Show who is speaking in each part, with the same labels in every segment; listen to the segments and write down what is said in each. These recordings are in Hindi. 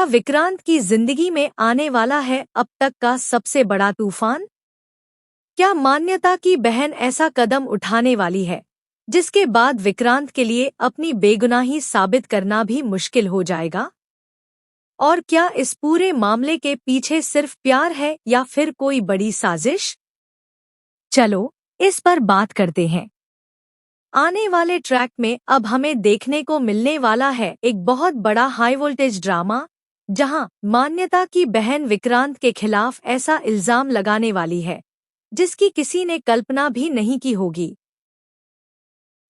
Speaker 1: विक्रांत की जिंदगी में आने वाला है अब तक का सबसे बड़ा तूफान? क्या मान्यता की बहन ऐसा कदम उठाने वाली है जिसके बाद विक्रांत के लिए अपनी बेगुनाही साबित करना भी मुश्किल हो जाएगा? और क्या इस पूरे मामले के पीछे सिर्फ प्यार है या फिर कोई बड़ी साजिश? चलो इस पर बात करते हैं। आने वाले ट्रैक में अब हमें देखने को मिलने वाला है एक बहुत बड़ा हाई वोल्टेज ड्रामा, जहां मान्यता की बहन विक्रांत के खिलाफ ऐसा इल्जाम लगाने वाली है जिसकी किसी ने कल्पना भी नहीं की होगी।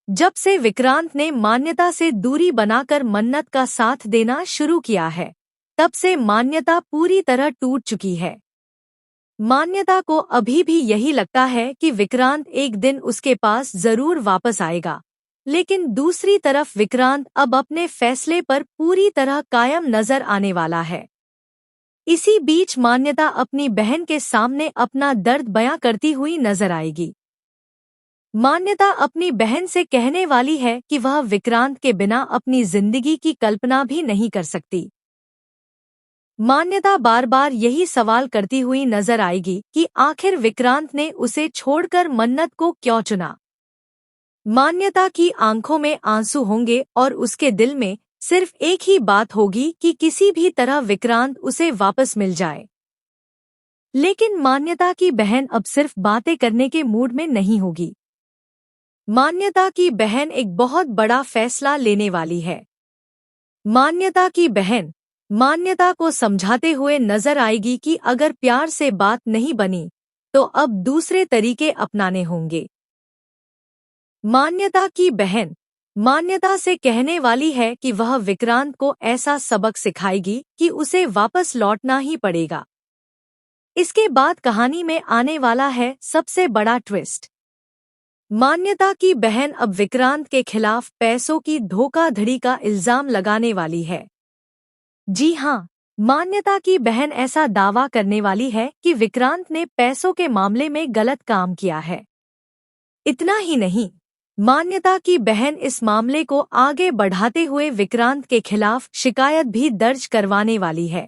Speaker 1: जब से विक्रांत ने मान्यता से दूरी बनाकर मन्नत का साथ देना शुरू किया है, तब से मान्यता पूरी तरह टूट चुकी है। मान्यता को अभी भी यही लगता है कि विक्रांत एक दिन उसके पास जरूर वापस आएगा, लेकिन दूसरी तरफ विक्रांत अब अपने फैसले पर पूरी तरह कायम नजर आने वाला है। इसी बीच मान्यता अपनी बहन के सामने अपना दर्द बयां करती हुई नजर आएगी। मान्यता अपनी बहन से कहने वाली है कि वह विक्रांत के बिना अपनी जिंदगी की कल्पना भी नहीं कर सकती। मान्यता बार बार यही सवाल करती हुई नजर आएगी कि आखिर विक्रांत ने उसे छोड़कर मन्नत को क्यों चुना। मान्यता की आंखों में आंसू होंगे और उसके दिल में सिर्फ एक ही बात होगी कि किसी भी तरह विक्रांत उसे वापस मिल जाए। लेकिन मान्यता की बहन अब सिर्फ बातें करने के मूड में नहीं होगी। मान्यता की बहन एक बहुत बड़ा फैसला लेने वाली है। मान्यता की बहन मान्यता को समझाते हुए नजर आएगी कि अगर प्यार से बात नहीं बनी तो अब दूसरे तरीके अपनाने होंगे। मान्यता की बहन मान्यता से कहने वाली है कि वह विक्रांत को ऐसा सबक सिखाएगी कि उसे वापस लौटना ही पड़ेगा। इसके बाद कहानी में आने वाला है सबसे बड़ा ट्विस्ट। मान्यता की बहन अब विक्रांत के खिलाफ पैसों की धोखाधड़ी का इल्जाम लगाने वाली है। जी हाँ, मान्यता की बहन ऐसा दावा करने वाली है कि विक्रांत ने पैसों के मामले में गलत काम किया है। इतना ही नहीं, मान्यता की बहन इस मामले को आगे बढ़ाते हुए विक्रांत के खिलाफ शिकायत भी दर्ज करवाने वाली है।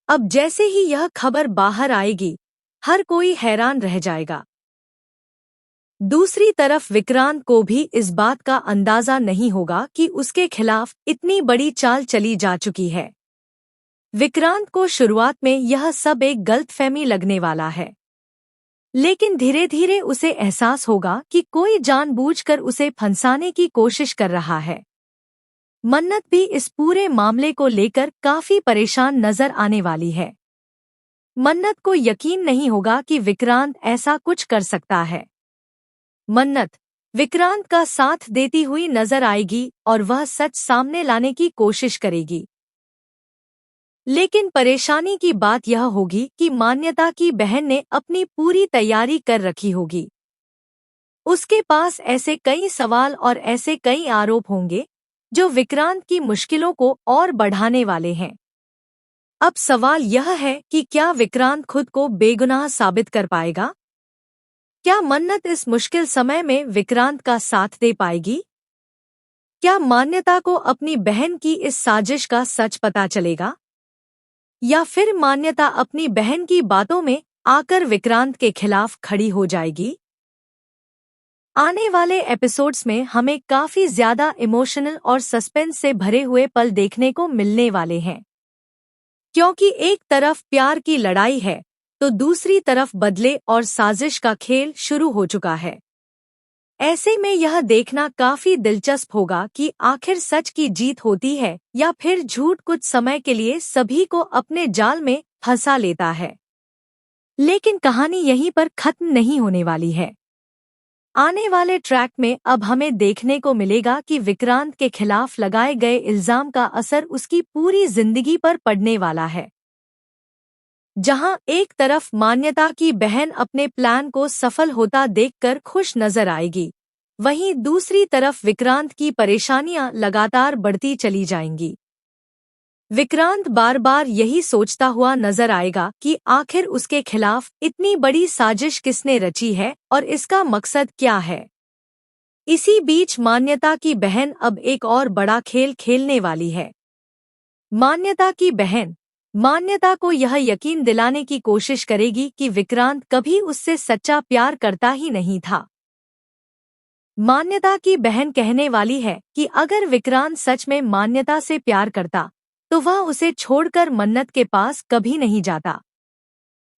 Speaker 1: अब जैसे ही यह खबर बाहर आएगी, हर कोई हैरान रह जाएगा। दूसरी तरफ विक्रांत को भी इस बात का अंदाजा नहीं होगा कि उसके खिलाफ इतनी बड़ी चाल चली जा चुकी है। विक्रांत को शुरुआत में यह सब एक गलतफहमी लगने वाला है, लेकिन धीरे धीरे उसे एहसास होगा कि कोई जानबूझकर उसे फंसाने की कोशिश कर रहा है। मन्नत भी इस पूरे मामले को लेकर काफी परेशान नजर आने वाली है। मन्नत को यकीन नहीं होगा कि विक्रांत ऐसा कुछ कर सकता है। मन्नत विक्रांत का साथ देती हुई नजर आएगी और वह सच सामने लाने की कोशिश करेगी। लेकिन परेशानी की बात यह होगी कि मान्यता की बहन ने अपनी पूरी तैयारी कर रखी होगी। उसके पास ऐसे कई सवाल और ऐसे कई आरोप होंगे जो विक्रांत की मुश्किलों को और बढ़ाने वाले हैं। अब सवाल यह है कि क्या विक्रांत खुद को बेगुनाह साबित कर पाएगा? क्या मन्नत इस मुश्किल समय में विक्रांत का साथ दे पाएगी? क्या मान्यता को अपनी बहन की इस साजिश का सच पता चलेगा? या फिर मान्यता अपनी बहन की बातों में आकर विक्रांत के खिलाफ खड़ी हो जाएगी? आने वाले एपिसोड्स में हमें काफी ज्यादा इमोशनल और सस्पेंस से भरे हुए पल देखने को मिलने वाले हैं, क्योंकि एक तरफ प्यार की लड़ाई है तो दूसरी तरफ बदले और साजिश का खेल शुरू हो चुका है। ऐसे में यह देखना काफी दिलचस्प होगा कि आखिर सच की जीत होती है या फिर झूठ कुछ समय के लिए सभी को अपने जाल में फंसा लेता है। लेकिन कहानी यहीं पर खत्म नहीं होने वाली है। आने वाले ट्रैक में अब हमें देखने को मिलेगा कि विक्रांत के खिलाफ लगाए गए इल्जाम का असर उसकी पूरी जिंदगी पर पड़ने वाला है। जहां एक तरफ मान्यता की बहन अपने प्लान को सफल होता देखकर खुश नजर आएगी, वहीं दूसरी तरफ विक्रांत की परेशानियां लगातार बढ़ती चली जाएंगी। विक्रांत बार बार यही सोचता हुआ नजर आएगा कि आखिर उसके खिलाफ इतनी बड़ी साजिश किसने रची है और इसका मकसद क्या है। इसी बीच मान्यता की बहन अब एक और बड़ा खेल खेलने वाली है। मान्यता की बहन मान्यता को यह यकीन दिलाने की कोशिश करेगी कि विक्रांत कभी उससे सच्चा प्यार करता ही नहीं था। मान्यता की बहन कहने वाली है कि अगर विक्रांत सच में मान्यता से प्यार करता तो वह उसे छोड़कर मन्नत के पास कभी नहीं जाता।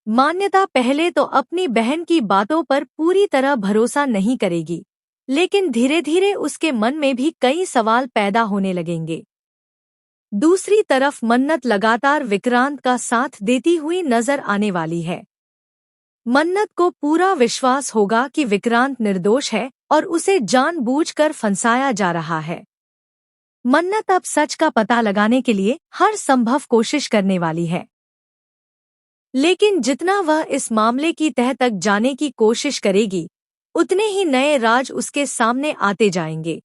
Speaker 1: मान्यता पहले तो अपनी बहन की बातों पर पूरी तरह भरोसा नहीं करेगी, लेकिन धीरे धीरे उसके मन में भी कई सवाल पैदा होने लगेंगे। दूसरी तरफ मन्नत लगातार विक्रांत का साथ देती हुई नजर आने वाली है। मन्नत को पूरा विश्वास होगा कि विक्रांत निर्दोष है और उसे जानबूझकर फंसाया जा रहा है। मन्नत अब सच का पता लगाने के लिए हर संभव कोशिश करने वाली है, लेकिन जितना वह इस मामले की तह तक जाने की कोशिश करेगी, उतने ही नए राज उसके सामने आते जाएंगे।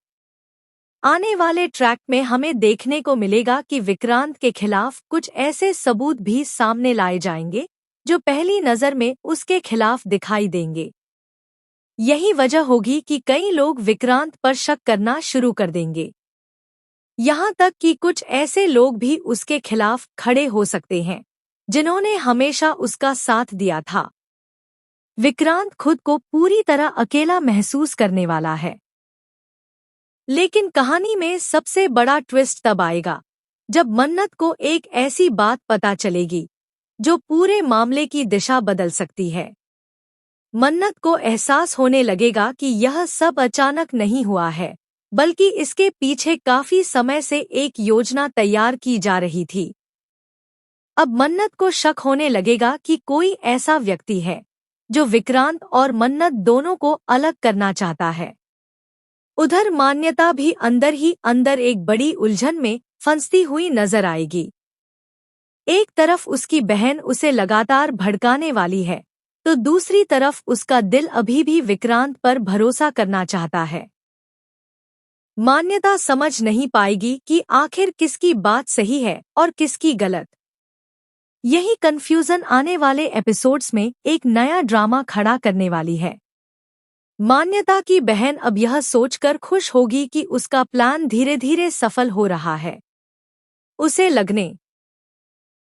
Speaker 1: आने वाले ट्रैक में हमें देखने को मिलेगा कि विक्रांत के खिलाफ कुछ ऐसे सबूत भी सामने लाए जाएंगे जो पहली नज़र में उसके खिलाफ दिखाई देंगे। यही वजह होगी कि कई लोग विक्रांत पर शक करना शुरू कर देंगे। यहाँ तक कि कुछ ऐसे लोग भी उसके खिलाफ खड़े हो सकते हैं जिन्होंने हमेशा उसका साथ दिया था। विक्रांत खुद को पूरी तरह अकेला महसूस करने वाला है। लेकिन कहानी में सबसे बड़ा ट्विस्ट तब आएगा जब मन्नत को एक ऐसी बात पता चलेगी जो पूरे मामले की दिशा बदल सकती है। मन्नत को एहसास होने लगेगा कि यह सब अचानक नहीं हुआ है, बल्कि इसके पीछे काफी समय से एक योजना तैयार की जा रही थी। अब मन्नत को शक होने लगेगा कि कोई ऐसा व्यक्ति है जो विक्रांत और मन्नत दोनों को अलग करना चाहता है। उधर मान्यता भी अंदर ही अंदर एक बड़ी उलझन में फंसती हुई नजर आएगी। एक तरफ उसकी बहन उसे लगातार भड़काने वाली है, तो दूसरी तरफ उसका दिल अभी भी विक्रांत पर भरोसा करना चाहता है। मान्यता समझ नहीं पाएगी कि आखिर किसकी बात सही है और किसकी गलत। यही कंफ्यूजन आने वाले एपिसोड्स में एक नया ड्रामा खड़ा करने वाली है। मान्यता की बहन अब यह सोचकर खुश होगी कि उसका प्लान धीरे धीरे सफल हो रहा है। उसे लगने